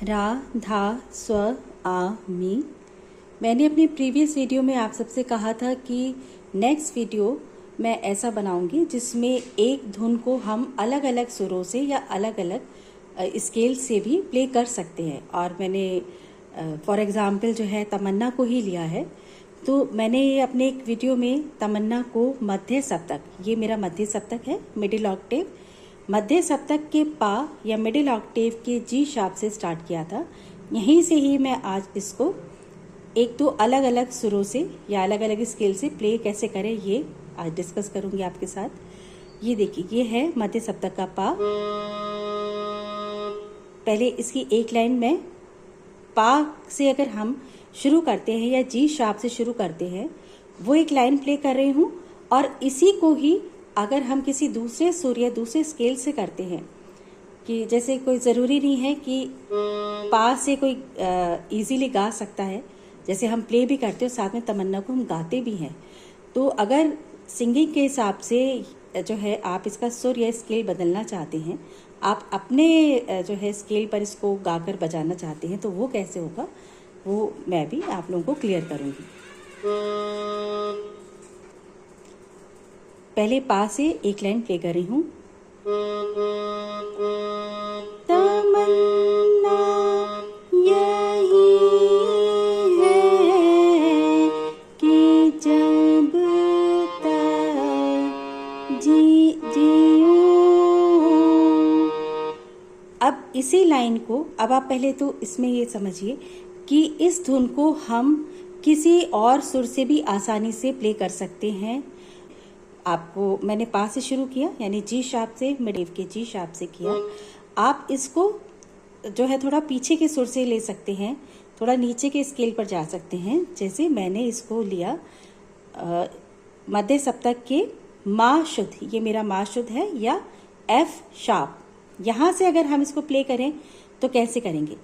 रा धा स्व आ मी। मैंने अपनी प्रीवियस वीडियो में आप सबसे कहा था कि नेक्स्ट वीडियो मैं ऐसा बनाऊंगी जिसमें एक धुन को हम अलग अलग सुरों से या अलग अलग स्केल से भी प्ले कर सकते हैं। और मैंने फॉर एग्जांपल जो है तमन्ना को ही लिया है। तो मैंने ये अपने एक वीडियो में तमन्ना को मध्य सप्तक, ये मेरा मध्य सप्तक है, मिडिल ऑक्टेव, मध्य सप्तक के पा या मिडिल ऑक्टेव के जी शार्प से स्टार्ट किया था। यहीं से ही मैं आज इसको एक दो अलग अलग सुरों से या अलग अलग स्केल से प्ले कैसे करें ये आज डिस्कस करूंगी आपके साथ। ये देखिए, ये है मध्य सप्तक का पा। पहले इसकी एक लाइन में पा से अगर हम शुरू करते हैं या जी शार्प से शुरू करते हैं, वो एक लाइन प्ले कर रही हूँ। और इसी को ही अगर हम किसी दूसरे सुर या दूसरे स्केल से करते हैं, कि जैसे कोई ज़रूरी नहीं है कि पा से कोई इजीली गा सकता है, जैसे हम प्ले भी करते हो साथ में तमन्ना को हम गाते भी हैं। तो अगर सिंगिंग के हिसाब से जो है आप इसका सुर या स्केल बदलना चाहते हैं, आप अपने जो है स्केल पर इसको गाकर बजाना चाहते हैं, तो वो कैसे होगा वो मैं भी आप लोगों को क्लियर करूँगी। पहले पा से एक लाइन प्ले कर रही हूँ। तमन्ना यही है कि जब तक जिऊं। अब इसी लाइन को अब आप पहले तो इसमें ये समझिए कि इस धुन को हम किसी और सुर से भी आसानी से प्ले कर सकते हैं। आपको मैंने पा से शुरू किया, यानी जी शार्प से, मिडिल के जी शार्प से किया। आप इसको जो है थोड़ा पीछे के सुर से ले सकते हैं, थोड़ा नीचे के स्केल पर जा सकते हैं। जैसे मैंने इसको लिया मध्य सप्तक के मा शुद्ध, ये मेरा मा शुद्ध है, या एफ शार्प। यहाँ से अगर हम इसको प्ले करें तो कैसे करेंगे?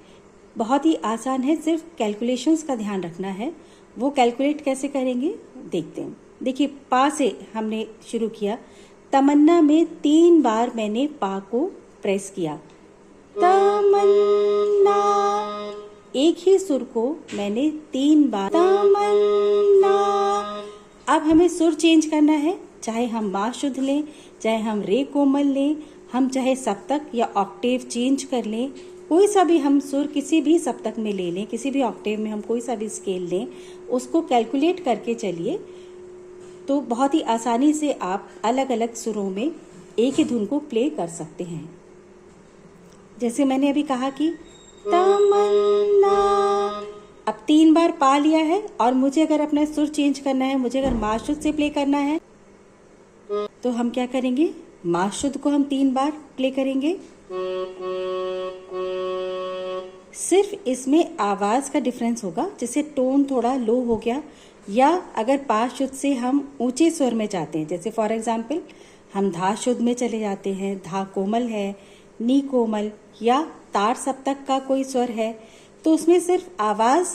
बहुत ही आसान है, सिर्फ कैलकुलेशंस का ध्यान रखना है। वो कैलकुलेट कैसे करेंगे देखते हैं। देखिए, पा से हमने शुरू किया, तमन्ना में 3 बार मैंने पा को प्रेस किया। तमन्ना, एक ही सुर को मैंने 3 बार तमन्ना। अब हमें सुर चेंज करना है, चाहे हम मा शुद्ध लें, चाहे हम रे कोमल लें, हम चाहे सप्तक या ऑक्टेव चेंज कर लें, कोई सा भी हम सुर किसी भी सप्तक में ले लें, किसी भी ऑक्टेव में हम कोई सा भी स्केल लें, उसको कैलकुलेट करके चलिए तो बहुत ही आसानी से आप अलग अलग सुरों में एक ही धुन को प्ले कर सकते हैं। जैसे मैंने अभी कहा कि तमन्ना, अब 3 बार पा लिया है और मुझे अगर अपना सुर चेंज करना है, मुझे अगर मा शुद्ध से प्ले करना है, तो हम क्या करेंगे? मा शुद्ध को हम 3 बार प्ले करेंगे। सिर्फ इसमें आवाज का डिफरेंस होगा, जैसे टोन थोड़ा लो हो गया, या अगर पा शुद्ध से हम ऊंचे स्वर में जाते हैं, जैसे फॉर एग्जांपल हम धा शुद्ध में चले जाते हैं, धा कोमल है, नी कोमल, या तार सप्तक का कोई स्वर है, तो उसमें सिर्फ आवाज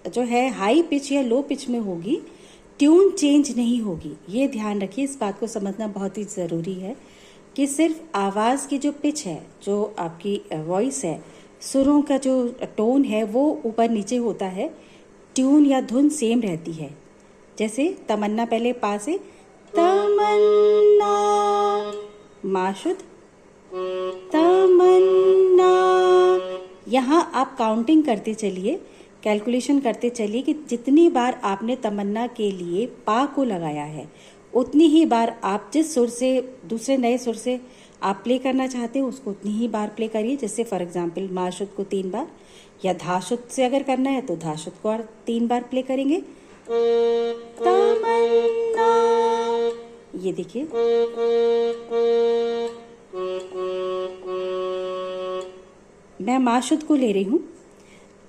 जो है हाई पिच या लो पिच में होगी, ट्यून चेंज नहीं होगी। ये ध्यान रखिए, इस बात को समझना बहुत ही जरूरी है कि सिर्फ आवाज की जो पिच है, जो आपकी वॉइस है, सुरों का जो टोन है, वो ऊपर नीचे होता है, ट्यून या धुन सेम रहती है। जैसे तमन्ना, पहले पा से तमन्ना, मा शुद्ध तमन्ना। यहाँ आप काउंटिंग करते चलिए, कैलकुलेशन करते चलिए कि जितनी बार आपने तमन्ना के लिए पा को लगाया है, उतनी ही बार आप जिस सुर से, दूसरे नए सुर से आप प्ले करना चाहते हो, उसको उतनी ही बार प्ले करिए। जैसे फॉर एग्जांपल मा शुद्ध को 3 बार, या धा शुद्ध से अगर करना है तो धा शुद्ध को और 3 बार प्ले करेंगे। तमन्ना, ये देखिए, मैं मा शुद्ध को ले रही हूँ।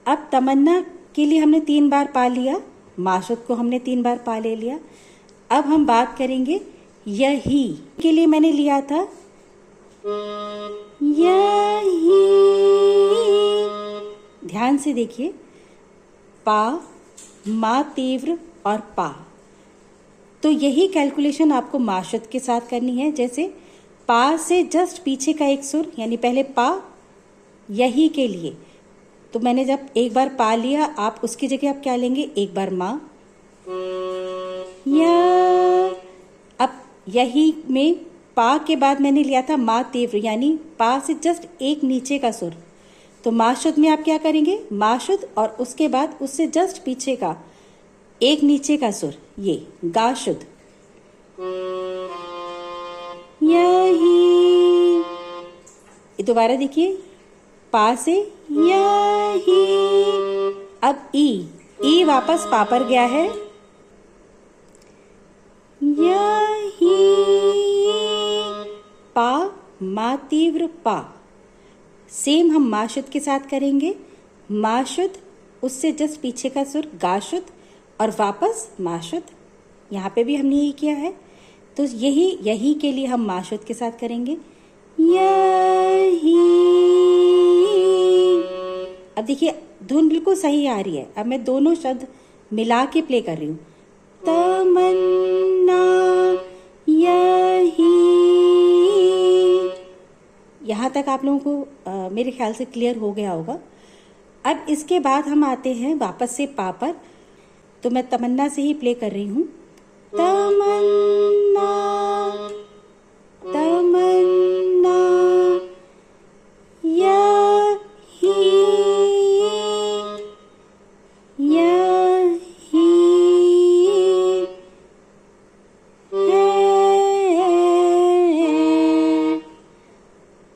अब तमन्ना के लिए हमने 3 बार पा लिया, मा शुद्ध को हमने 3 बार पा ले लिया। अब हम बात करेंगे यही के लिए मैंने लिया था यही। ध्यान से देखिए, पा, मा तीव्र और पा, तो यही कैलकुलेशन आपको मा शुद्ध के साथ करनी है। जैसे पा से जस्ट पीछे का एक सुर, यानी पहले पा, यही के लिए तो मैंने जब एक बार पा लिया, आप उसकी जगह आप क्या लेंगे, एक बार माँ, या। अब यही में पा के बाद मैंने लिया था मा तीव्र, यानी पा से जस्ट एक नीचे का सुर। तो मा शुद्ध में आप क्या करेंगे, मा शुद्ध और उसके बाद उससे जस्ट पीछे का एक नीचे का सुर, ये गा शुद्ध। यही, दोबारा देखिए, पा से यही। अब ई वापस पा पर गया है, यही, पा, मा तीव्र पा। सेम हम मा शुद्ध के साथ करेंगे, मा शुद्ध, उससे जस्ट पीछे का सुर गा शुद्ध और वापस मा शुद्ध। यहाँ पे भी हमने यही किया है। तो यही के लिए हम मा शुद्ध के साथ करेंगे, यही। अब देखिए धुन बिल्कुल सही आ रही है। अब मैं दोनों शब्द मिला के प्ले कर रही हूँ, तमन्ना यही। यहाँ तक आप लोगों को मेरे ख्याल से क्लियर हो गया होगा। अब इसके बाद हम आते हैं वापस से पा पर। तो मैं तमन्ना से ही प्ले कर रही हूँ, तमन्ना तमन्ना यही यही है।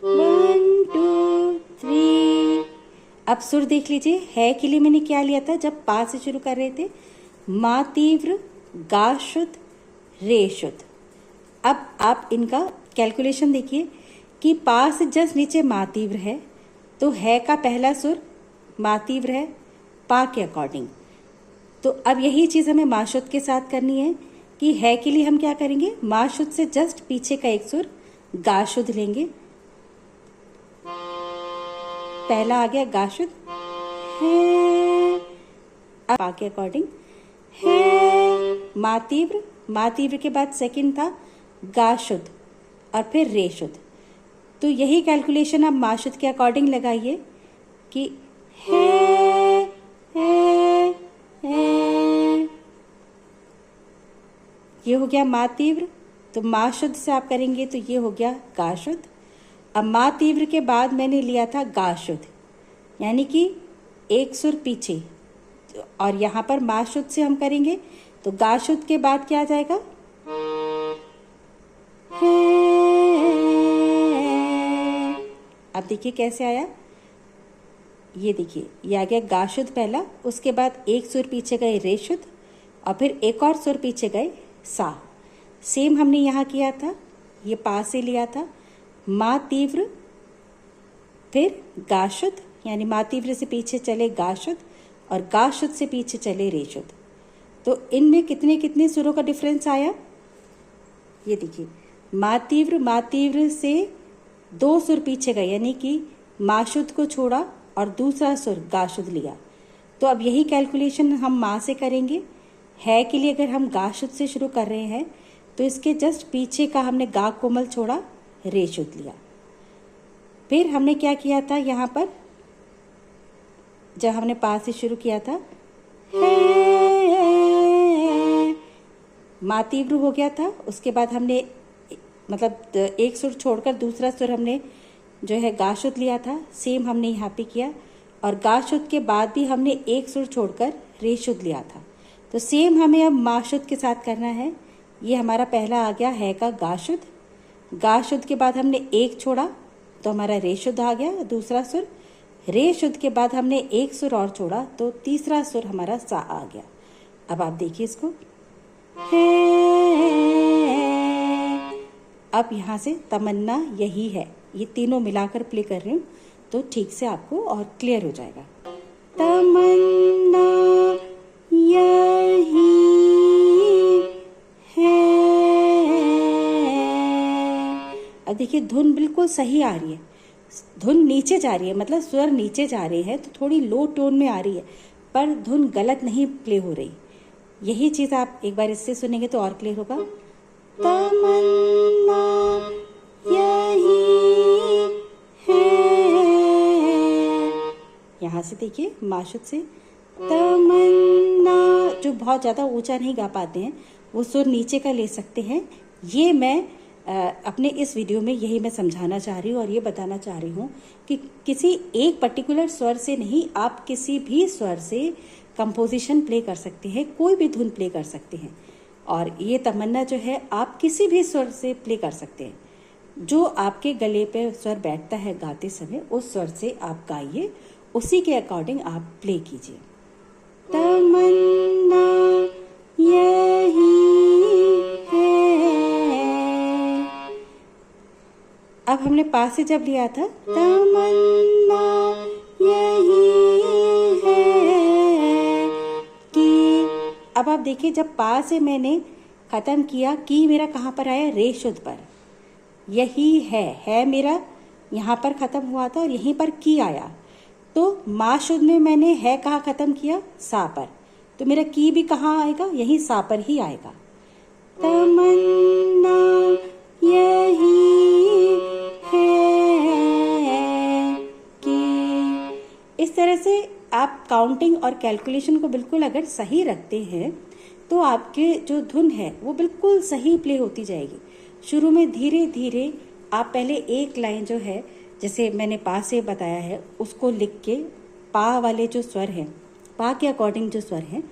1 2 3। अब सुर देख लीजिए, है के लिए मैंने क्या लिया था, जब पा से शुरू कर रहे थे, मा तीव्र, गा शुद्ध, रे शुद्ध। अब आप इनका कैलकुलेशन देखिए कि पा से जस्ट नीचे मा तीव्र है, तो है का पहला सुर मा तीव्र है पा के अकॉर्डिंग। तो अब यही चीज़ हमें मा शुद्ध के साथ करनी है कि है के लिए हम क्या करेंगे, मा शुद्ध से जस्ट पीछे का एक सुर गा शुद्ध लेंगे। पहला आ गया गा शुद्ध है, अब पा के अकॉर्डिंग है, मा तीव्र के बाद सेकंड था गा शुद्ध और फिर रे शुद्ध। तो यही कैलकुलेशन आप मा शुद्ध के अकॉर्डिंग लगाइए कि है, ये हो गया मा तीव्र। तो मा शुद्ध से आप करेंगे तो ये हो गया गा शुद्ध। अब मा तीव्र के बाद मैंने लिया था गा शुद्ध, यानी कि एक सुर पीछे, और यहाँ पर मा शुद्ध से हम करेंगे तो गा शुद्ध के बाद क्या आ जाएगा, अब देखिए कैसे आया, ये देखिए ये आ गया गा शुद्ध पहला, उसके बाद एक सुर पीछे गए रे शुद्ध और फिर एक और सुर पीछे गए सा। सेम हमने यहाँ किया था, ये पा से लिया था, मा तीव्र फिर गा शुद्ध, यानी मा तीव्र से पीछे चले गा शुद्ध और गा शुद्ध से पीछे चले रे शुद्ध। तो इनमें कितने कितने सुरों का डिफरेंस आया, ये देखिए, मा तीव्र से दो सुर पीछे गए, यानी कि मा शुद्ध को छोड़ा और दूसरा सुर गा शुद्ध लिया। तो अब यही कैलकुलेशन हम मा से करेंगे। है के लिए अगर हम गा शुद्ध से शुरू कर रहे हैं तो इसके जस्ट पीछे का हमने गा कोमल छोड़ा, रे शुद्ध लिया। फिर हमने क्या किया था, यहाँ पर जब हमने पा से शुरू किया था, मा तीव्र हो गया था, उसके बाद हमने मतलब एक सुर छोड़कर दूसरा सुर हमने जो है गा शुद्ध लिया था। सेम हमने यहाँ पे किया, और गा शुद्ध के बाद भी हमने एक सुर छोड़कर रे शुद्ध लिया था। तो सेम हमें अब मा शुद्ध के साथ करना है। ये हमारा पहला आ गया है का गा शुद्ध, गा शुद्ध के बाद हमने एक छोड़ा तो हमारा रे शुद्ध आ गया दूसरा सुर, रे शुद्ध के बाद हमने एक सुर और छोड़ा तो तीसरा सुर हमारा सा आ गया। अब आप देखिए इसको, अब यहाँ से तमन्ना यही है, ये तीनों मिलाकर प्ले कर रही हूँ तो ठीक से आपको और क्लियर हो जाएगा। तमन्ना यही है। अब देखिए धुन बिल्कुल सही आ रही है, धुन नीचे जा रही है, मतलब स्वर नीचे जा रहे हैं तो थोड़ी लो टोन में आ रही है, पर धुन गलत नहीं प्ले हो रही। यही चीज़ आप एक बार इससे सुनेंगे तो और क्लियर होगा। तमन्ना यही है, यहाँ से देखिए माशुद से तमन्ना, जो बहुत ज़्यादा ऊंचा नहीं गा पाते हैं वो सुर नीचे का ले सकते हैं। ये मैं अपने इस वीडियो में यही मैं समझाना चाह रही हूँ और ये बताना चाह रही हूँ कि किसी एक पर्टिकुलर स्वर से नहीं, आप किसी भी स्वर से कंपोजिशन प्ले कर सकते हैं, कोई भी धुन प्ले कर सकते हैं। और ये तमन्ना जो है आप किसी भी स्वर से प्ले कर सकते हैं, जो आपके गले पे स्वर बैठता है गाते समय उस स्वर से आप गाइए, उसी के अकॉर्डिंग आप प्ले कीजिए। तमन्ना यही है। अब हमने पा से जब लिया था तमन्ना यही है कि, अब आप देखिए जब पा से मैंने खत्म किया, की मेरा कहाँ पर आया, रे शुद्ध पर। यही है मेरा यहाँ पर खत्म हुआ था और यहीं पर की आया, तो मा शुद्ध में मैंने है कहाँ खत्म किया, सा पर, तो मेरा की भी कहाँ आएगा, यही सा पर ही आएगा। तमन्ना यही है कि, इस तरह से आप काउंटिंग और कैलकुलेशन को बिल्कुल अगर सही रखते हैं तो आपके जो धुन है वो बिल्कुल सही प्ले होती जाएगी। शुरू में धीरे धीरे आप पहले एक लाइन जो है, जैसे मैंने पा से बताया है, उसको लिख के पा वाले जो स्वर हैं, पा के अकॉर्डिंग जो स्वर हैं,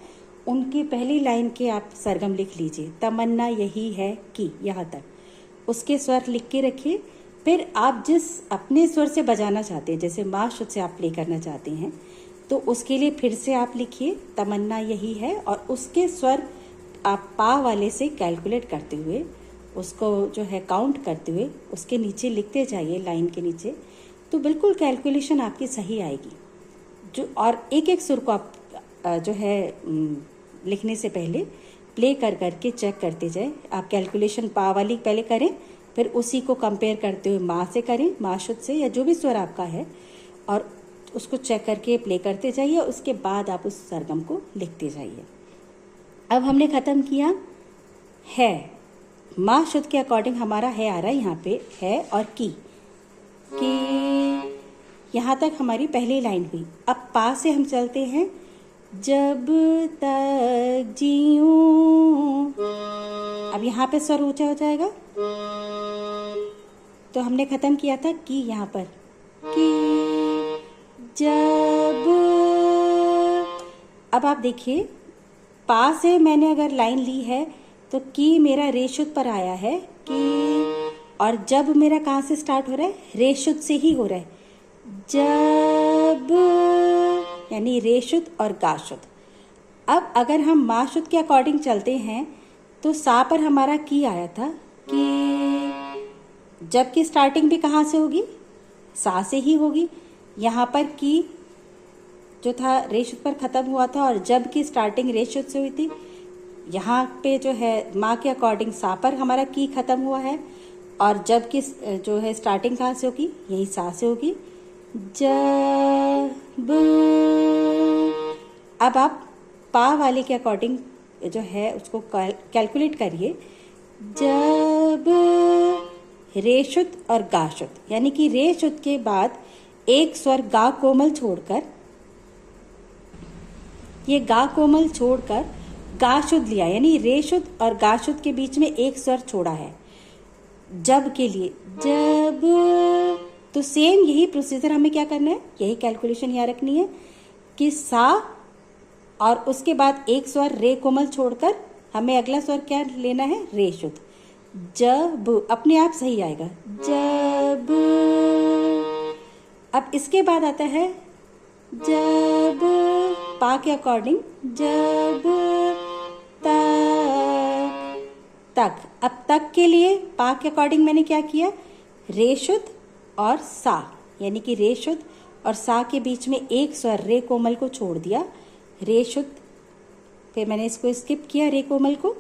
उनकी पहली लाइन के आप सरगम लिख लीजिए। तमन्ना यही है कि, यहाँ तक उसके स्वर लिख के रखिए। फिर आप जिस अपने स्वर से बजाना चाहते हैं, जैसे मा शुद्ध से आप प्ले करना चाहते हैं, तो उसके लिए फिर से आप लिखिए तमन्ना यही है, और उसके स्वर आप पा वाले से कैलकुलेट करते हुए, उसको जो है काउंट करते हुए उसके नीचे लिखते जाइए, लाइन के नीचे, तो बिल्कुल कैलकुलेशन आपकी सही आएगी। जो और एक एक सुर को आप जो है लिखने से पहले प्ले कर करके चेक करते जाए। आप कैलकुलेशन पा वाली पहले करें, फिर उसी को कंपेयर करते हुए माँ से करें, मा शुद्ध से या जो भी स्वर आपका है, और उसको चेक करके प्ले करते जाइए। उसके बाद आप उस सरगम को लिखते जाइए। अब हमने ख़त्म किया है, मा शुद्ध के अकॉर्डिंग हमारा है आ रहा है यहाँ पे, है और की यहाँ तक हमारी पहली लाइन हुई। अब पा से हम चलते हैं, जब तक जीऊं, अब यहाँ पे स्वर ऊंचा हो जाएगा, तो हमने खत्म किया था की, यहाँ पर की जब। अब आप देखिए पा से मैंने अगर लाइन ली है तो की मेरा रे शुद्ध पर आया है कि, और जब मेरा कहाँ से स्टार्ट हो रहा है, रे शुद्ध से ही हो रहा है। जब यानी रे शुद्ध और गा शुद्ध। अब अगर हम मा शुद्ध के अकॉर्डिंग चलते हैं तो सा पर हमारा की आया था कि, जबकि स्टार्टिंग भी कहाँ से होगी, सा से ही होगी। यहाँ पर की जो था रे शुद्ध पर खत्म हुआ था और जब की स्टार्टिंग रे शुद्ध से हुई थी। यहाँ पे जो है माँ के अकॉर्डिंग सा पर हमारा की खत्म हुआ है, और जब की जो है स्टार्टिंग कहाँ से होगी, यही सा से होगी। जब, अब आप पा वाले के अकॉर्डिंग जो है उसको कैलकुलेट करिए। जब रे शुद्ध और गा शुद्ध, यानी कि रे शुद्ध के बाद एक स्वर गा कोमल छोड़कर, ये गा कोमल छोड़कर गा शुद्ध लिया, यानी रे शुद्ध और गा शुद्ध के बीच में एक स्वर छोड़ा है जब के लिए। जब, तो सेम यही प्रोसीजर हमें क्या करना है, यही कैलकुलेशन यहाँ रखनी है कि सा और उसके बाद एक स्वर रे कोमल छोड़कर हमें अगला स्वर क्या लेना है, रे शुद्ध। जब अपने आप सही आएगा, जब। अब इसके बाद आता है जब पा के अकॉर्डिंग, जब तक। अब तक के लिए पा के अकॉर्डिंग मैंने क्या किया, रे शुद्ध और सा, यानी कि रे शुद्ध और सा के बीच में एक स्वर रे कोमल को छोड़ दिया, रे शुद्ध, फिर मैंने इसको स्किप किया रे कोमल को,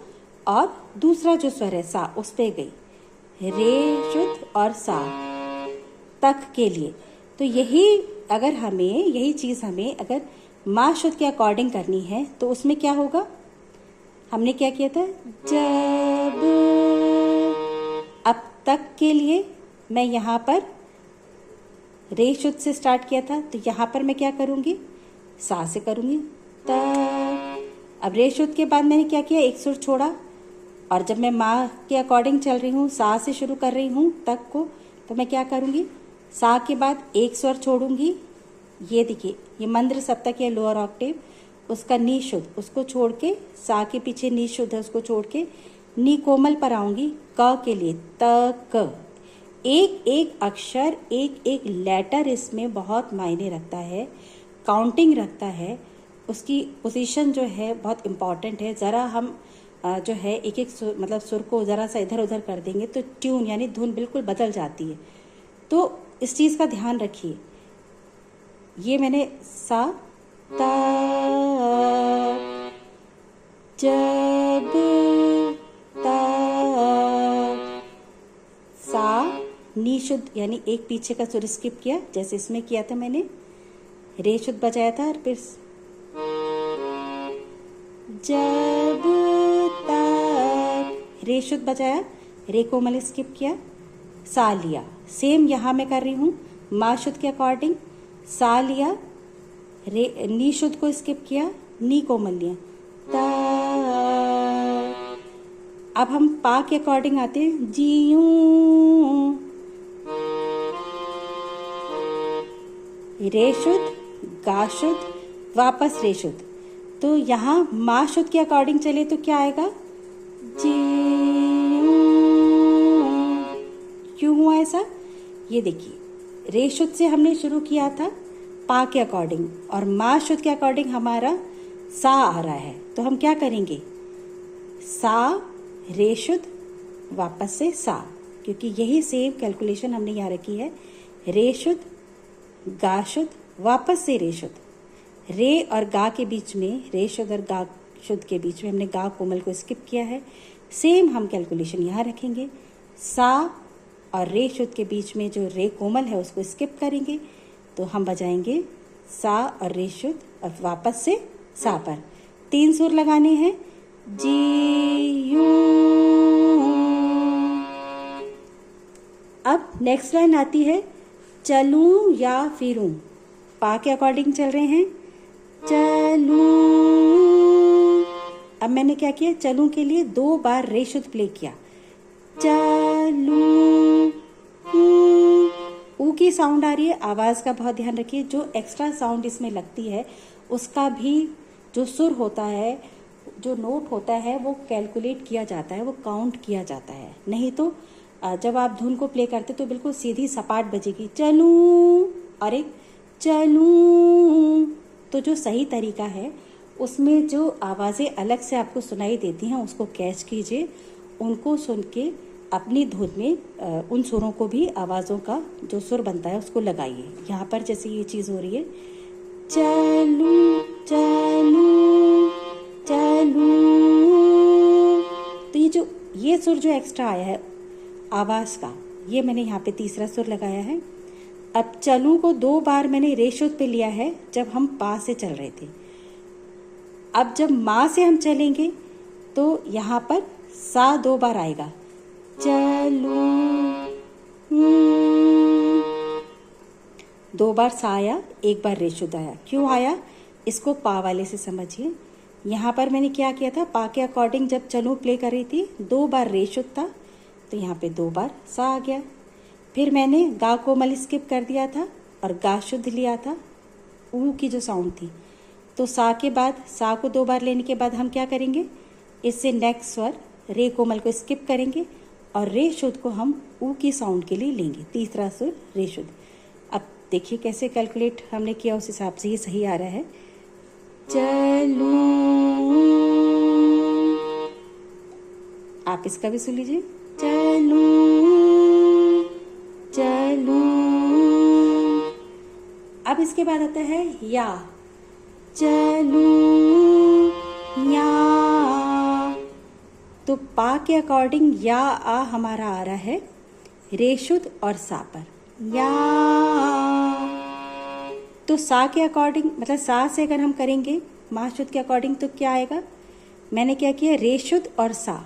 और दूसरा जो स्वर है सा उस पे गई, रे शुद्ध और सा तक के लिए। तो यही अगर हमें यही चीज़ हमें अगर मा शुद्ध के अकॉर्डिंग करनी है तो उसमें क्या होगा, हमने क्या किया था, जब। अब तक के लिए मैं यहाँ पर रे शुद्ध से स्टार्ट किया था, तो यहाँ पर मैं क्या करूँगी, सा से करूँगी त। अब रे शुद्ध के बाद मैंने क्या किया, एक सुर छोड़ा, और जब मैं माँ के अकॉर्डिंग चल रही हूँ, सा से शुरू कर रही हूँ तक को, तो मैं क्या करूँगी, सा के बाद एक स्वर छोड़ूंगी। ये देखिए, ये मंद्र सप्तक या लोअर ऑक्टेव, उसका नी शुद्ध, उसको छोड़ के सा के पीछे नी शुद्ध है, उसको छोड़ के नी कोमल पर आऊंगी क के लिए, त क। एक एक अक्षर, एक एक लेटर इसमें बहुत मायने रखता है, काउंटिंग रखता है, उसकी पोजीशन जो है बहुत इम्पॉर्टेंट है। ज़रा हम जो है एक एक सुर, मतलब सुर को ज़रा सा इधर उधर कर देंगे तो ट्यून यानी धुन बिल्कुल बदल जाती है। तो इस चीज़ का ध्यान रखिए। ये मैंने सा ता जब ता सा नी शुद्ध यानी एक पीछे का सुर स्किप किया, जैसे इसमें किया था मैंने, रे शुद्ध बजाया था, और फिर जब तक रे शुद्ध बजाया, रे कोमल स्किप किया, सा लिया। सेम यहाँ मैं कर रही हूँ मा शुद्ध के अकॉर्डिंग, सा लिया, रे नी शुद्ध को स्किप किया, नी कोमल लिया, ता। अब हम पा के अकॉर्डिंग आते हैं, जीऊं, रे शुद्ध, गा शुद्ध, वापस रे शुद्ध। तो यहाँ मा शुद्ध के अकॉर्डिंग चले तो क्या आएगा, जीऊं। क्यों हुआ ऐसा, ये देखिए, रे शुद्ध से हमने शुरू किया था पा के अकॉर्डिंग, और मा शुद्ध के अकॉर्डिंग हमारा सा आ रहा है, तो हम क्या करेंगे, सा रे शुद्ध वापस से सा, क्योंकि यही सेम कैलकुलेशन हमने यहाँ रखी है। रे शुद्ध, गा शुद्ध, वापस से रे शुद्ध। रे और गा के बीच में, रे शुद्ध और गा शुद्ध के बीच में हमने गा कोमल को स्किप किया है। सेम हम कैलकुलेशन यहाँ रखेंगे, सा और रे शुद्ध के बीच में जो रे कोमल है उसको स्किप करेंगे, तो हम बजाएंगे सा और रे शुद्ध और वापस से सा पर। 3 सुर लगाने हैं, जी यू। अब नेक्स्ट लाइन आती है, चलूं या फिरूं। पा के अकॉर्डिंग चल रहे हैं, चलूं। अब मैंने क्या किया, चलूं के लिए 2 बार रे शुद्ध प्ले किया, चलूं। ऊ की साउंड आ रही है, आवाज़ का बहुत ध्यान रखिए। जो एक्स्ट्रा साउंड इसमें लगती है उसका भी जो सुर होता है, जो नोट होता है, वो कैलकुलेट किया जाता है, वो काउंट किया जाता है। नहीं तो जब आप धुन को प्ले करते तो बिल्कुल सीधी सपाट बजेगी, चलूं और एक चलूं। तो जो सही तरीका है उसमें जो आवाज़ें अलग से आपको सुनाई देती हैं उसको कैच कीजिए, उनको सुन के अपनी धुन में उन सुरों को भी, आवाज़ों का जो सुर बनता है उसको लगाइए। यहाँ पर जैसे ये चीज़ हो रही है, चलूं चलूं चलूं, तो ये सुर जो एक्स्ट्रा आया है आवाज़ का, ये मैंने यहाँ पे तीसरा सुर लगाया है। अब चलूं को 2 बार मैंने रे शुद्ध पे लिया है जब हम पा से चल रहे थे। अब जब मा से हम चलेंगे तो यहाँ पर सा 2 बार आएगा, चलूं। 2 बार सा आया, 1 बार रे शुद्ध आया। क्यों आया, इसको पा वाले से समझिए। यहाँ पर मैंने क्या किया था, पा के अकॉर्डिंग जब चलूं प्ले कर रही थी, 2 बार रे शुद्ध था, तो यहाँ पे 2 बार सा आ गया। फिर मैंने गा कोमल स्किप कर दिया था और गा शुद्ध लिया था, ऊ की जो साउंड थी। तो सा के बाद, सा को 2 बार लेने के बाद हम क्या करेंगे, इससे नेक्स्ट स्वर रे कोमल को स्किप करेंगे और रे शुद्ध को हम ऊ की साउंड के लिए लेंगे, तीसरा सुर रे शुद्ध। अब देखिए कैसे कैलकुलेट हमने किया, उस हिसाब से ये सही आ रहा है। चलूं, आप इसका भी सुन लीजिए, चलूं चलूं। अब इसके बाद आता है या, चलूं या। तो पा के अकॉर्डिंग या आ हमारा आ रहा है रे शुद्ध और सा पर, या। तो सा के अकॉर्डिंग, मतलब सा से अगर हम करेंगे मा शुद्ध के अकॉर्डिंग तो क्या आएगा, मैंने क्या किया, रे शुद्ध और सा,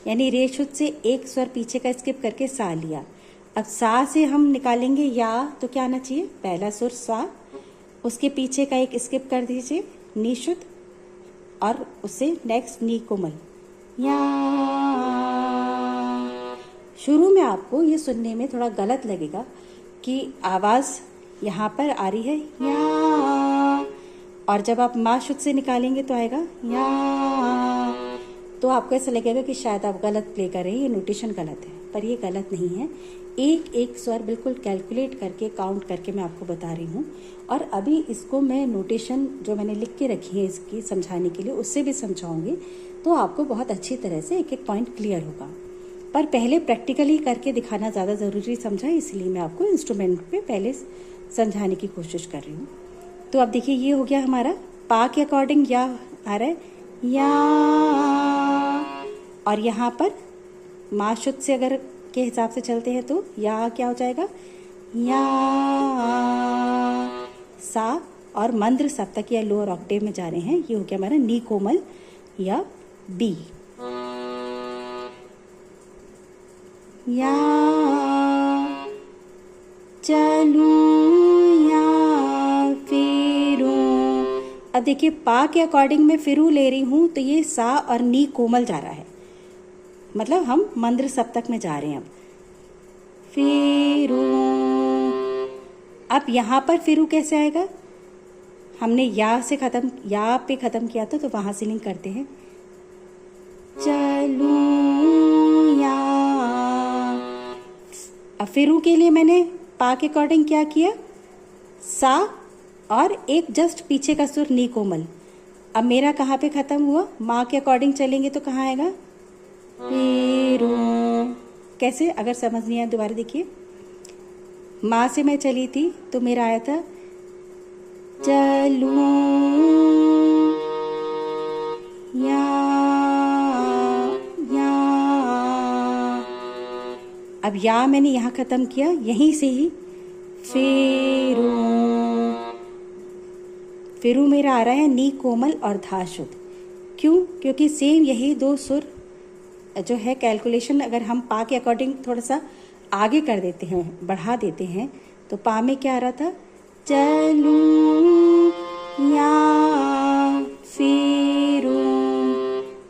यानी रे शुद्ध से 1 स्वर पीछे का स्किप करके सा लिया। अब सा से हम निकालेंगे या, तो क्या आना चाहिए, पहला सुर सा, उसके पीछे का एक स्किप कर दीजिए नी शुद्ध, और उससे नेक्स्ट नी कोमल या। शुरू में आपको ये सुनने में थोड़ा गलत लगेगा कि आवाज़ यहाँ पर आ रही है या, और जब आप मा शुद्ध से निकालेंगे तो आएगा या, तो आपको ऐसा लगेगा कि शायद आप गलत प्ले कर रहे हैं, ये नोटेशन गलत है, पर ये गलत नहीं है। एक एक स्वर बिल्कुल कैलकुलेट करके, काउंट करके मैं आपको बता रही हूँ। और अभी इसको मैं नोटेशन जो मैंने लिख के रखी है इसकी समझाने के लिए, उससे भी समझाऊंगी, तो आपको बहुत अच्छी तरह से एक एक पॉइंट क्लियर होगा। पर पहले प्रैक्टिकली करके दिखाना ज़्यादा ज़रूरी समझा, इसलिए मैं आपको इंस्ट्रूमेंट पे पहले समझाने की कोशिश कर रही हूँ। तो अब देखिए, ये हो गया हमारा पा के अकॉर्डिंग या आ रहा है या, और यहाँ पर मा शुद्ध से अगर के हिसाब से चलते हैं तो या क्या हो जाएगा या, सा, और मंद्र सप्तक या लोअर ऑक्टेव में जा रहे हैं, ये हो गया हमारा नी कोमल या बी या, चलूं या फिरूं। अब देखिए, पा के अकॉर्डिंग में फिरू ले रही हूं तो ये सा और नी कोमल जा रहा है, मतलब हम मंद्र सप्तक में जा रहे हैं। अब फिरू, अब यहाँ पर फिरू कैसे आएगा, हमने या से खत्म, या पे खत्म किया था, तो वहां से लिंक करते हैं, चलूं या। अब फिरू के लिए मैंने पा के अकॉर्डिंग क्या किया, सा और एक जस्ट पीछे का सुर नी कोमल। अब मेरा कहाँ पे खत्म हुआ, माँ के अकॉर्डिंग चलेंगे तो कहाँ आएगा, फिरू। कैसे, अगर समझ नहीं आया दोबारा देखिए, माँ से मैं चली थी तो मेरा आया था चलूं या, या। अब या मैंने यहाँ खत्म किया, यहीं से ही फिरू। फिरू मेरा आ रहा है नी कोमल और धा शुद्ध। क्यों, क्योंकि सेम यही दो सुर जो है कैलकुलेशन, अगर हम पा के अकॉर्डिंग थोड़ा सा आगे कर देते हैं, बढ़ा देते हैं, तो पा में क्या आ रहा था, चलूं या फिरूं,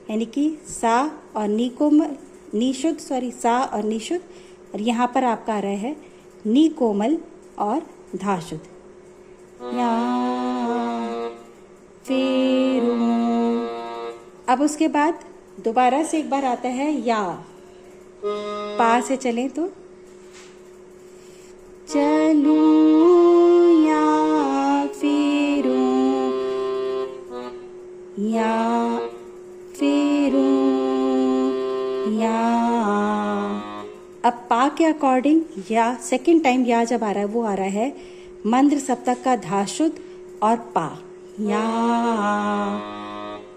यानी कि सा और नी कोमल, नी शुद्ध, सॉरी, सा और नी शुद्ध, और यहाँ पर आपका आ रहा है नी कोमल और धा शुद्ध या फिरूं। अब उसके बाद दोबारा से एक बार आता है या, पा से चलें तो चलूं या फिरूं, या फिरूं या। अब पा के अकॉर्डिंग या सेकंड टाइम या जब आ रहा है, वो आ रहा है मंद्र सप्तक का धा शुद्ध और पा या।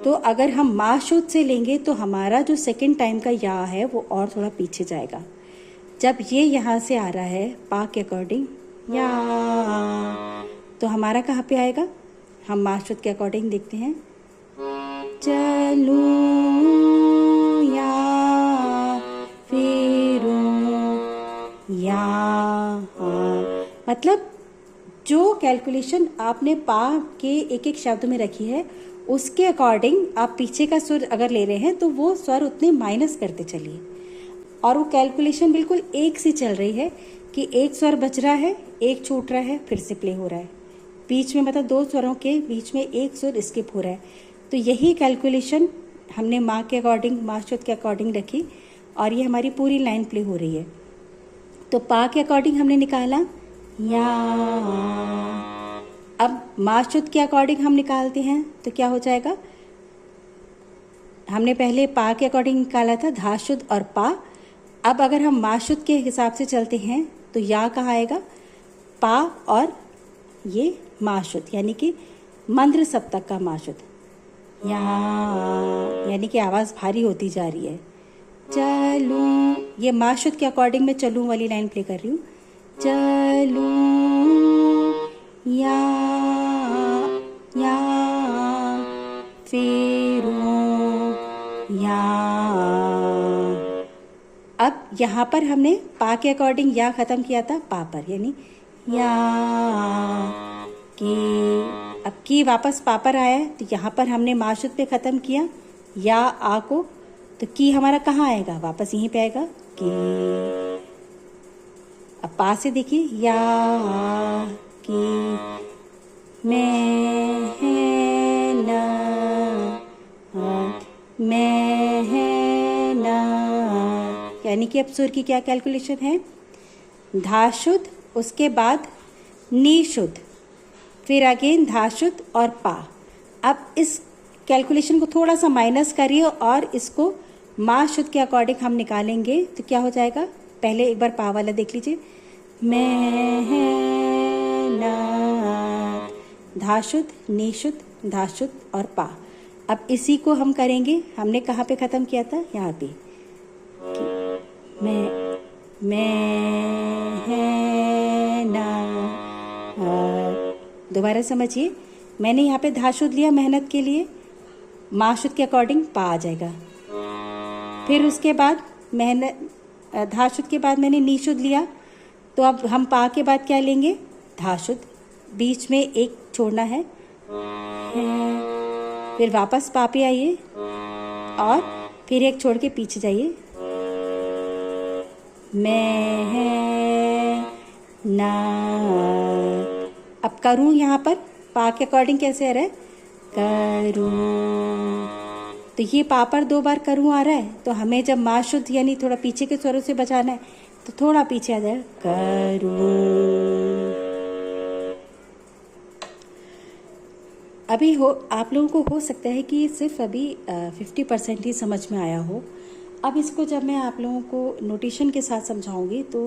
तो अगर हम मा शुद्ध से लेंगे तो हमारा जो सेकंड टाइम का या है वो और थोड़ा पीछे जाएगा। जब ये यहाँ से आ रहा है पा के अकॉर्डिंग या, तो हमारा कहाँ पे आएगा, हम मा शुद्ध के अकॉर्डिंग देखते हैं, चलूं या फिरूं या। मतलब जो कैलकुलेशन आपने पा के एक एक शब्द में रखी है, उसके अकॉर्डिंग आप पीछे का सुर अगर ले रहे हैं तो वो स्वर उतने माइनस करते चलिए, और वो कैलकुलेशन बिल्कुल एक सी चल रही है कि एक स्वर बच रहा है, एक छूट रहा है, फिर से प्ले हो रहा है, बीच में मतलब दो स्वरों के बीच में एक सुर स्किप हो रहा है। तो यही कैलकुलेशन हमने माँ के अकॉर्डिंग, मा शुद्ध के अकॉर्डिंग रखी, और ये हमारी पूरी लाइन प्ले हो रही है। तो पा के अकॉर्डिंग हमने निकाला या, अब मा शुद्ध के अकॉर्डिंग हम निकालते हैं तो क्या हो जाएगा, हमने पहले पा के अकॉर्डिंग निकाला था धा शुद्ध और पा। अब अगर हम मा शुद्ध के हिसाब से चलते हैं तो या कहाँ आएगा, पा और ये मा शुद्ध, यानी कि मंद्र सप्तक का मा शुद्ध या, यानी कि आवाज़ भारी होती जा रही है। चलूं, ये मा शुद्ध के अकॉर्डिंग मैं चलूं वाली लाइन प्ले कर रही हूँ, चलूं या फिरूं या। अब यहाँ पर हमने पा के अकॉर्डिंग या ख़त्म किया था पा पर, यानी या की। अब की वापस पा पर आया है तो यहाँ पर हमने माशुद पे ख़त्म किया या आ को, तो की हमारा कहाँ आएगा, वापस यहीं पे आएगा की। अब पा से देखिए या की मैं है ना, मैं है ना, यानी कि अब सुर की क्या कैलकुलेशन है, धा शुद्ध, उसके बाद नी शुद्ध, फिर अगेन धा शुद्ध और पा। अब इस कैलकुलेशन को थोड़ा सा माइनस करिए और इसको मा शुद्ध के अकॉर्डिंग हम निकालेंगे तो क्या हो जाएगा, पहले एक बार पा वाला देख लीजिए, मैं है ना, धा शुद्ध, नी शुद्ध, धा शुद्ध और पा। अब इसी को हम करेंगे, हमने कहाँ पे ख़त्म किया था, यहाँ पे, मैं है ना। दोबारा समझिए, मैंने यहाँ पे धा शुद्ध लिया मेहनत के लिए, मा शुद्ध के अकॉर्डिंग पा आ जाएगा। फिर उसके बाद मेहनत धा शुद्ध के बाद मैंने नी शुद्ध लिया, तो अब हम पा के बाद क्या लेंगे, धा शुद्ध, बीच में एक छोड़ना है, फिर वापस पा पे आइए और फिर एक छोड़ के पीछे जाइए, मैं है ना। अब करूँ यहाँ पर पा के अकॉर्डिंग कैसे आ रहा है, करूँ, तो ये पा पर 2 बार करूँ आ रहा है, तो हमें जब मा शुद्ध यानी थोड़ा पीछे के स्वरों से बचाना है तो थोड़ा पीछे आ जाए, करूँ। अभी आप लोगों को हो सकता है कि सिर्फ अभी 50% ही समझ में आया हो। अब इसको जब मैं आप लोगों को नोटेशन के साथ समझाऊंगी तो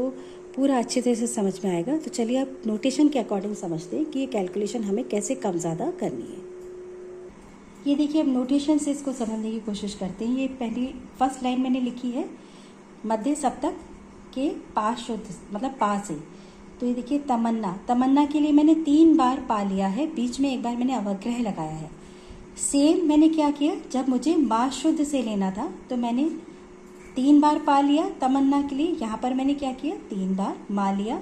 पूरा अच्छे तरह से समझ में आएगा। तो चलिए आप नोटेशन के अकॉर्डिंग समझते हैं कि ये कैलकुलेशन हमें कैसे कम ज़्यादा करनी है। ये देखिए, अब नोटेशन से इसको समझने की कोशिश करते हैं। ये पहली फर्स्ट लाइन मैंने लिखी है मध्य सप्तक के पा शुद्ध, मतलब पा से। तो ये देखिए तमन्ना, तमन्ना के लिए मैंने 3 बार पा लिया है, बीच में एक बार मैंने अवग्रह लगाया है। सेम मैंने क्या किया, जब मुझे मा शुद्ध से लेना था तो मैंने 3 बार पा लिया तमन्ना के लिए, यहाँ पर मैंने क्या किया, 3 बार मा लिया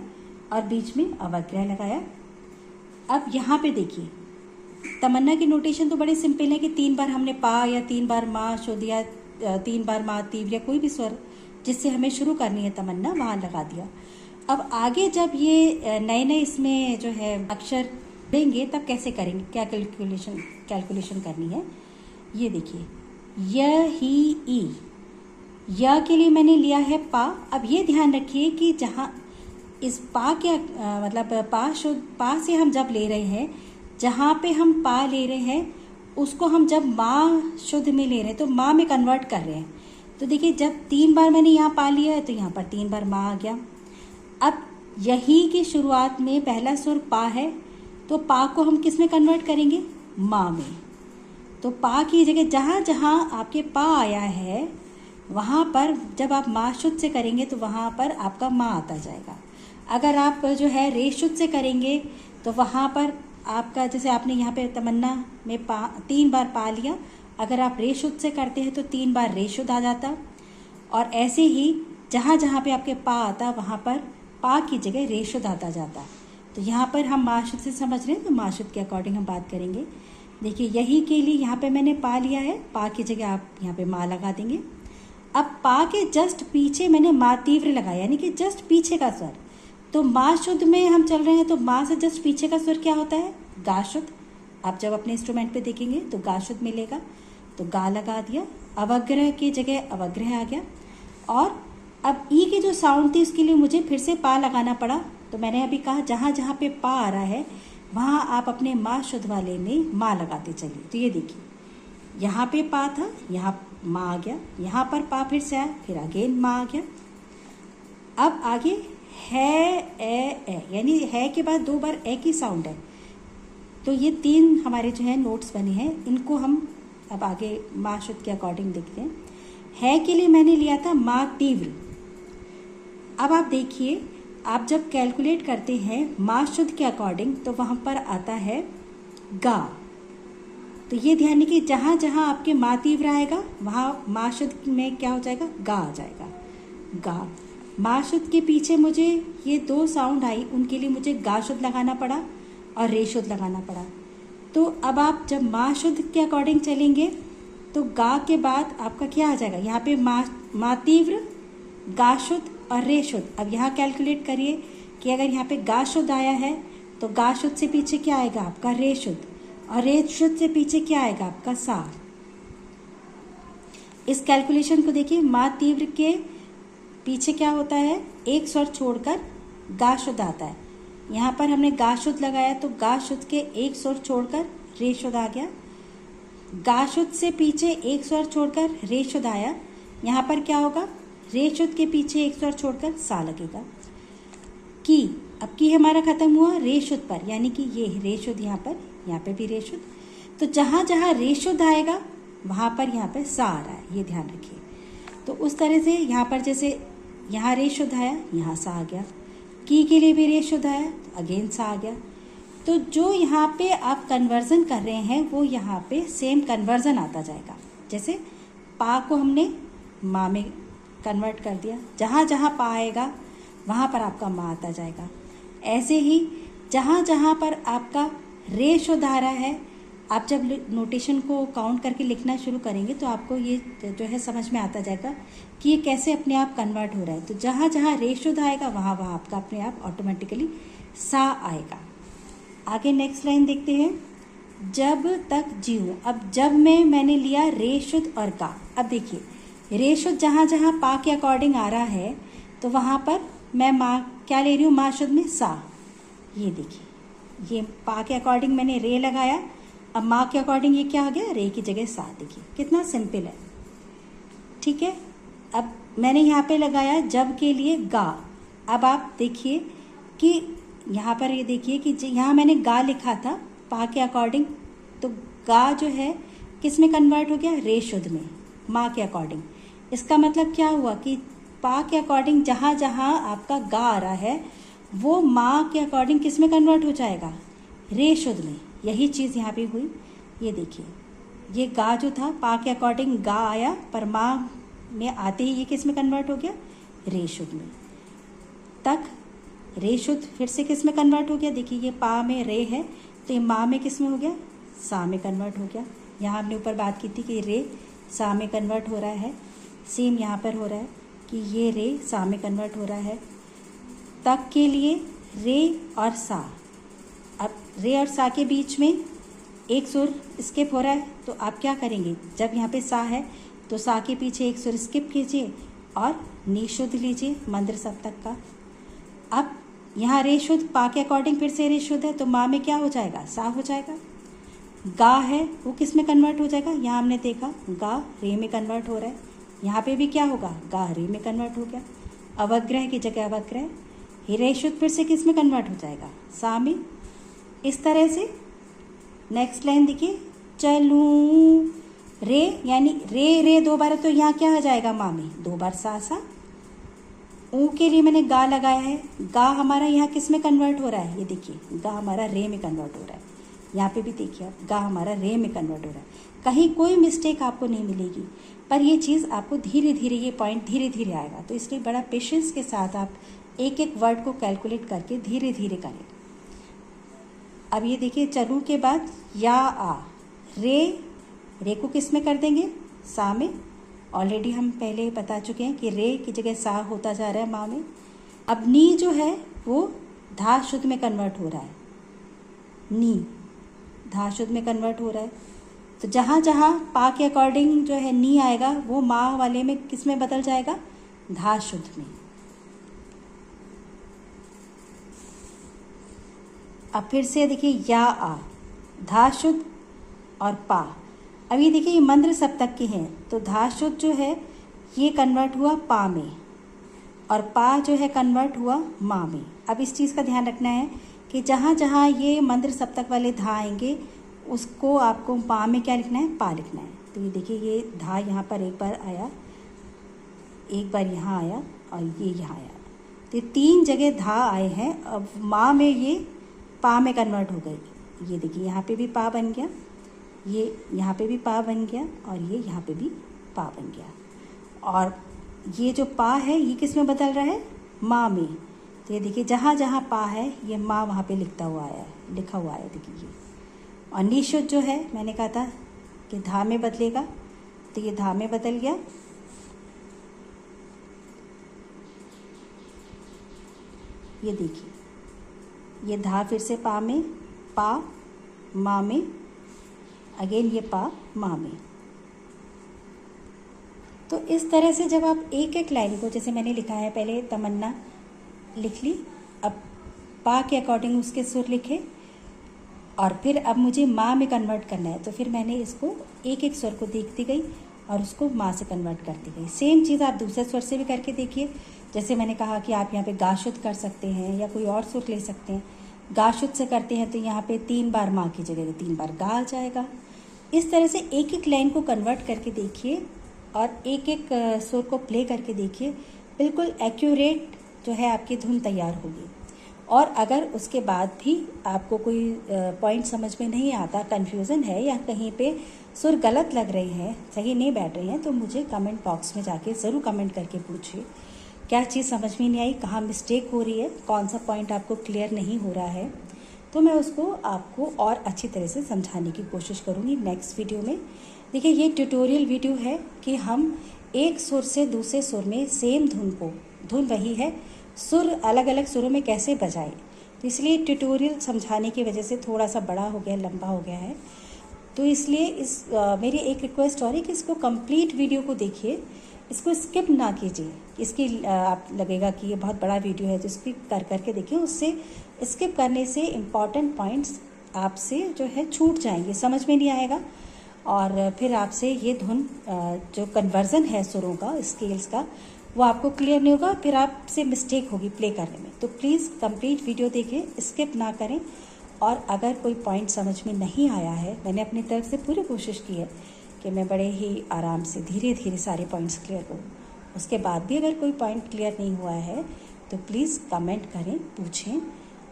और बीच में अवग्रह लगाया। अब यहाँ पे देखिए, तमन्ना की नोटेशन तो बड़े सिंपल है कि 3 बार हमने पा या 3 बार मा शुद्ध या 3 बार मा तीव्र या कोई भी स्वर जिससे हमें शुरू करनी है तमन्ना, वहाँ लगा दिया। अब आगे जब ये नए नए इसमें जो है अक्षर देंगे तब कैसे करेंगे, क्या कैलकुलेशन करनी है। ये देखिए, य ही ई, य के लिए मैंने लिया है पा। अब ये ध्यान रखिए कि जहाँ इस पा के मतलब पा से हम जब ले रहे हैं, जहाँ पे हम पा ले रहे हैं उसको हम जब मा शुद्ध में ले रहे हैं तो मा में कन्वर्ट कर रहे हैं। तो देखिए, जब 3 बार मैंने यहाँ पा लिया है तो यहाँ पर 3 बार मा आ गया। अब यही की शुरुआत में पहला सुर पा है, तो पा को हम किस में कन्वर्ट करेंगे, मा में। तो पा की जगह जहाँ जहाँ आपके पा आया है वहाँ पर जब आप मा शुद्ध से करेंगे तो वहाँ पर आपका मा आता जाएगा। अगर आप जो है रे शुद्ध से करेंगे तो वहाँ पर आपका, जैसे आपने यहाँ पे तमन्ना में 3 बार पा लिया, अगर आप रे शुद्ध से करते हैं तो 3 बार रे शुद्ध आ जाता। और ऐसे ही जहाँ जहाँ पे आपके पा आता वहाँ पर पा की जगह रे शुद्ध आता जाता। तो यहाँ पर हम मा शुद्ध से समझ रहे हैं तो मा शुद्ध के अकॉर्डिंग हम बात करेंगे। देखिए, यही के लिए यहाँ पे मैंने पा लिया है, पा की जगह आप यहाँ पे मा लगा देंगे। अब पा के जस्ट पीछे मैंने मा तीव्र लगाया, यानी कि जस्ट पीछे का स्वर। तो मा शुद्ध में हम चल रहे हैं तो मा से जस्ट पीछे का स्वर क्या होता है, गा शुद्ध। आप जब अपने इंस्ट्रूमेंट पे देखेंगे तो गा शुद्ध मिलेगा, तो गा लगा दिया, अवग्रह की जगह अवग्रह आ गया। और अब ई की जो साउंड थी उसके लिए मुझे फिर से पा लगाना पड़ा। तो मैंने अभी कहा जहाँ जहाँ पे पा आ रहा है वहाँ आप अपने मा शुद्ध वाले में मा लगाते चलिए। तो ये देखिए, यहाँ पे पा था, यहाँ मा आ गया, यहाँ पर पा फिर से आया, फिर अगेन मा आ गया। अब आगे है ए, यानी है के बाद 2 बार ए की साउंड है। तो ये 3 हमारे जो है नोट्स बने हैं, इनको हम अब आगे मा शुद्ध के अकॉर्डिंग देखते हैं। है के लिए मैंने लिया था मा तीव्र। अब आप देखिए, आप जब कैलकुलेट करते हैं मा शुद्ध के अकॉर्डिंग तो वहाँ पर आता है गा। तो ये ध्यान रखिए, जहाँ जहाँ आपके मा तीव्र आएगा वहाँ मा शुद्ध में क्या हो जाएगा, गा आ जाएगा। गा। मा शुद्ध के पीछे मुझे ये दो साउंड आई, उनके लिए मुझे गा शुद्ध लगाना पड़ा और रे शुद्ध लगाना पड़ा। तो अब आप जब मा शुद्ध के अकॉर्डिंग चलेंगे तो गा के बाद आपका क्या आ जाएगा, यहाँ पे मा तीव्र, गा शुद्ध और रे शुद्ध। अब यहाँ कैलकुलेट करिए कि अगर यहाँ पे गा शुद्ध आया है तो गा शुद्ध से पीछे क्या आएगा आपका रे शुद्ध, और रे शुद्ध से पीछे क्या आएगा आपका सा। इस कैलकुलेशन को देखिए, मा तीव्र के पीछे क्या होता है, एक स्वर छोड़कर गा शुद्ध आता है। यहाँ पर हमने गा शुद्ध लगाया तो गा शुद्ध के एक स्वर छोड़कर रे शुद्ध आ गया। गा शुद्ध से पीछे एक स्वर छोड़कर रे शुद्ध आया, यहाँ पर क्या होगा, रे शुद्ध के पीछे एक स्वर छोड़कर सा लगेगा। की, अब की हमारा खत्म हुआ रे शुद्ध पर, यानी कि ये रे शुद्ध यहाँ पे भी रे शुद्ध। तो जहाँ जहाँ रे शुद्ध आएगा वहाँ पर यहाँ पर सा आ रहा है, ये ध्यान रखिए। तो उस तरह से यहाँ पर जैसे यहाँ रे शुद्ध आया, यहाँ सा आ गया। की के लिए भी रे शुद्ध आया तो अगेन सा आ गया। तो जो यहाँ पे आप कन्वर्जन कर रहे हैं वो यहाँ पे सेम कन्वर्जन आता जाएगा। जैसे पा को हमने मा में कन्वर्ट कर दिया, जहाँ जहाँ पा आएगा वहाँ पर आपका मा आता जाएगा। ऐसे ही जहाँ जहाँ पर आपका रे शुद्ध आ रहा है, आप जब नोटेशन को काउंट करके लिखना शुरू करेंगे तो आपको ये जो है समझ में आता जाएगा कि ये कैसे अपने आप कन्वर्ट हो रहा है। तो जहाँ जहाँ रे शुद्ध आएगा वहाँ वहाँ आपका अपने आप ऑटोमेटिकली सा आएगा। आगे नेक्स्ट लाइन देखते हैं, जब तक जीऊँ। अब जब में मैंने लिया रे शुद्ध और गा। अब देखिए रे शुद्ध जहाँ जहाँ पा के अकॉर्डिंग आ रहा है तो वहाँ पर मैं मा क्या ले रही हूँ, मा शुद्ध में सा। ये देखिए, ये पा के अकॉर्डिंग मैंने रे लगाया, अब मा के अकॉर्डिंग ये क्या आ गया, रे की जगह सा। देखिए कितना सिंपल है, ठीक है। अब मैंने यहाँ पे लगाया जब के लिए गा। अब आप देखिए कि यहाँ पर ये देखिए कि यहाँ मैंने गा लिखा था पा के अकॉर्डिंग, तो गा जो है किस में कन्वर्ट हो गया, रे शुद्ध में, मा के अकॉर्डिंग। इसका मतलब क्या हुआ कि पा के अकॉर्डिंग जहाँ जहाँ आपका गा आ रहा है वो मा के अकॉर्डिंग किस में कन्वर्ट हो जाएगा, रे शुद्ध में। यही चीज़ यहाँ पे हुई। ये देखिए, ये गा जो था पा के अकॉर्डिंग गा आया, पर मा में आते ही ये किस में कन्वर्ट हो गया, रे शुद्ध में। तक रे शुद्ध फिर से किस में कन्वर्ट हो गया, देखिए ये पा में रे है तो ये मा में किस में हो गया, सा में कन्वर्ट हो गया। यहाँ हमने ऊपर बात की थी कि रे सा में कन्वर्ट हो रहा है, सेम यहाँ पर हो रहा है कि ये रे सा में कन्वर्ट हो रहा है। तक के लिए रे और सा। अब रे और सा के बीच में एक सुर स्किप हो रहा है, तो आप क्या करेंगे, जब यहाँ पे सा है तो सा के पीछे एक सुर स्किप कीजिए और नी शुद्ध लीजिए मंद्र सप्तक का। अब यहाँ रे शुद्ध पा के अकॉर्डिंग फिर से रे शुद्ध है तो मा में क्या हो जाएगा, सा हो जाएगा। गा है वो किस में कन्वर्ट हो जाएगा, यहाँ हमने देखा गा रे में कन्वर्ट हो रहा है, यहाँ पे भी क्या होगा, गा रे में कन्वर्ट हो गया। अवग्रह की जगह अवग्रह, रे शुद्ध फिर से किस में कन्वर्ट हो जाएगा, सा में। इस तरह से नेक्स्ट लाइन देखिए, चलूं रे, यानी रे रे दो बार तो यहाँ क्या आ जाएगा, मा में, दो बार सा सा। ऊ के लिए मैंने गा लगाया है, गा हमारा यहाँ किस में कन्वर्ट हो रहा है, ये देखिए गा हमारा रे में कन्वर्ट हो रहा है। यहाँ पे भी देखिए आप, गा हमारा रे में कन्वर्ट हो रहा है। कहीं कोई मिस्टेक आपको नहीं मिलेगी, पर ये चीज़ आपको धीरे धीरे, ये पॉइंट धीरे धीरे आएगा। तो इसलिए बड़ा पेशेंस के साथ आप एक एक वर्ड को कैलकुलेट करके धीरे धीरे करें। अब ये देखिए, चलूं के बाद या आ, रे को किस में कर देंगे, सा में। ऑलरेडी हम पहले बता चुके हैं कि रे की जगह सा होता जा रहा है मा में। अब नी जो है वो धा शुद्ध में कन्वर्ट हो रहा है, नी धा शुद्ध में कन्वर्ट हो रहा है। तो जहाँ जहाँ पा के अकॉर्डिंग जो है नी आएगा वो मा वाले में किस में बदल जाएगा, धा शुद्ध में। अब फिर से देखिए या आ, धा शुद्ध और पा। अब ये देखिए ये मंद्र सप्तक के हैं, तो धा शुद्ध जो है ये कन्वर्ट हुआ पा में और पा जो है कन्वर्ट हुआ मा में। अब इस चीज़ का ध्यान रखना है कि जहाँ जहाँ ये मंद्र सप्तक वाले धा आएंगे उसको आपको पा में क्या लिखना है, पा लिखना है। तो ये देखिए ये धा यहाँ पर एक बार आया, एक बार यहाँ आया और ये यहाँ आया, तो ये तीन जगह धा आए हैं। अब मा में ये पा में कन्वर्ट हो गई। ये देखिए यहाँ पे भी पा बन गया, ये यहाँ पे भी पा बन गया और ये यहाँ पे भी पा बन गया। और ये जो पा है ये किस में बदल रहा है, माँ में। तो ये देखिए जहाँ जहाँ पा है ये माँ वहाँ पे लिखा हुआ है देखिए ये। और निशुद्ध जो है मैंने कहा था कि धा में बदलेगा, तो ये धा में बदल गया। ये देखिए ये धा फिर से पा में, पा माँ में, अगेन ये पा माँ में। तो इस तरह से जब आप एक एक लाइन को, जैसे मैंने लिखा है पहले तमन्ना लिख ली, अब पा के अकॉर्डिंग उसके सुर लिखे, और फिर अब मुझे माँ में कन्वर्ट करना है, तो फिर मैंने इसको एक एक स्वर को देखती गई और उसको माँ से कन्वर्ट करती गई। सेम चीज़ आप दूसरे स्वर से भी करके देखिए। जैसे मैंने कहा कि आप यहाँ पे गा शुद्ध कर सकते हैं या कोई और सुर ले सकते हैं। गा शुद्ध से करते हैं तो यहाँ पे 3 बार माँ की जगह 3 बार गा आ जाएगा। इस तरह से एक एक लाइन को कन्वर्ट करके देखिए और एक एक सुर को प्ले करके देखिए, बिल्कुल एक्यूरेट जो है आपकी धुन तैयार होगी। और अगर उसके बाद भी आपको कोई पॉइंट समझ में नहीं आता, कन्फ्यूज़न है या कहीं पे सुर गलत लग रहे हैं, सही नहीं बैठ रहे हैं, तो मुझे कमेंट बॉक्स में जाके ज़रूर कमेंट करके पूछिए क्या चीज़ समझ में नहीं आई, कहाँ मिस्टेक हो रही है, कौन सा पॉइंट आपको क्लियर नहीं हो रहा है, तो मैं उसको आपको और अच्छी तरह से समझाने की कोशिश करूँगी नेक्स्ट वीडियो में। देखिए ये ट्यूटोरियल वीडियो है कि हम एक सुर से दूसरे सुर में सेम धुन को, धुन वही है, सुर अलग अलग सुरों में कैसे बजाएं, तो इसलिए ट्यूटोरियल समझाने की वजह से थोड़ा सा बड़ा हो गया, लंबा हो गया है। तो इसलिए मेरी एक रिक्वेस्ट और है कि इसको कंप्लीट वीडियो को देखिए, इसको स्किप ना कीजिए। इसकी आप लगेगा कि ये बहुत बड़ा वीडियो है तो स्किप कर करके देखिए, उससे स्किप करने से इम्पॉर्टेंट पॉइंट्स आपसे जो है छूट जाएंगे, समझ में नहीं आएगा, और फिर आपसे ये धुन जो कन्वर्जन है सुरों का, स्केल्स का, वो आपको क्लियर नहीं होगा, फिर आपसे मिस्टेक होगी प्ले करने में। तो प्लीज़ कंप्लीट वीडियो देखें, स्किप ना करें। और अगर कोई पॉइंट समझ में नहीं आया है, मैंने अपनी तरफ से पूरी कोशिश की है कि मैं बड़े ही आराम से धीरे धीरे सारे पॉइंट्स क्लियर करूँ। उसके बाद भी अगर कोई पॉइंट क्लियर नहीं हुआ है तो प्लीज़ कमेंट करें, पूछें,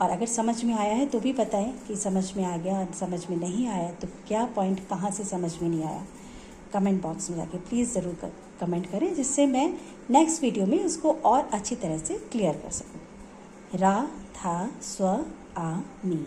और अगर समझ में आया है तो भी बताएं कि समझ में आ गया, समझ में नहीं आया तो क्या पॉइंट कहाँ से समझ में नहीं आया। कमेंट बॉक्स में जाके प्लीज़ ज़रूर कमेंट करें, जिससे मैं नेक्स्ट वीडियो में उसको और अच्छी तरह से क्लियर कर सकूँ। रा, था, स्व, आ, मी।